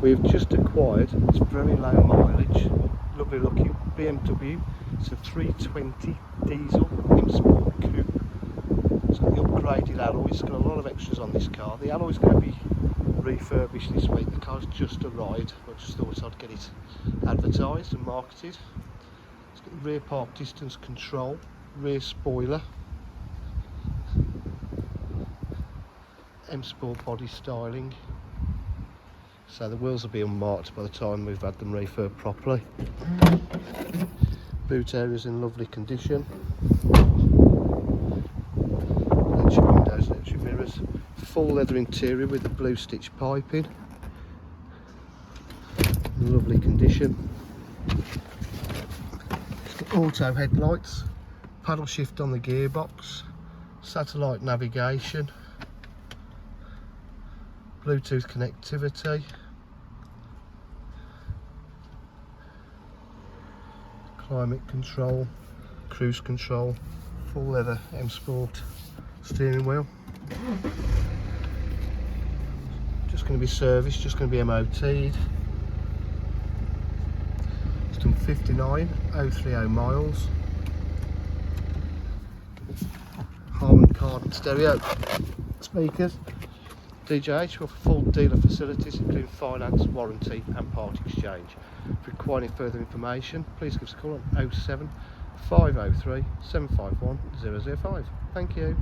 We've just acquired, it's very low mileage, lovely looking BMW. It's a 320 diesel M Sport Coupe. It's got the upgraded alloys, it's got a lot of extras on this car. The alloy's going to be refurbished this week. The car's just arrived. I just thought I'd get it advertised and marketed. It's got rear park distance control, rear spoiler, M Sport body styling. So the wheels will be unmarked by the time we've had them refurbed properly. Boot area's in lovely condition. Electric windows, electric mirrors. Full leather interior with the blue stitch piping. In lovely condition. It's got auto headlights, paddle shift on the gearbox, satellite navigation, Bluetooth connectivity, climate control, cruise control, full leather M Sport steering wheel. Just going to be serviced, just going to be MOT'd. It's done 59,030 miles. Harman Kardon stereo speakers. DJH, we offer full dealer facilities including finance, warranty and part exchange. If you require any further information, please give us a call on 07 503 751 005. Thank you.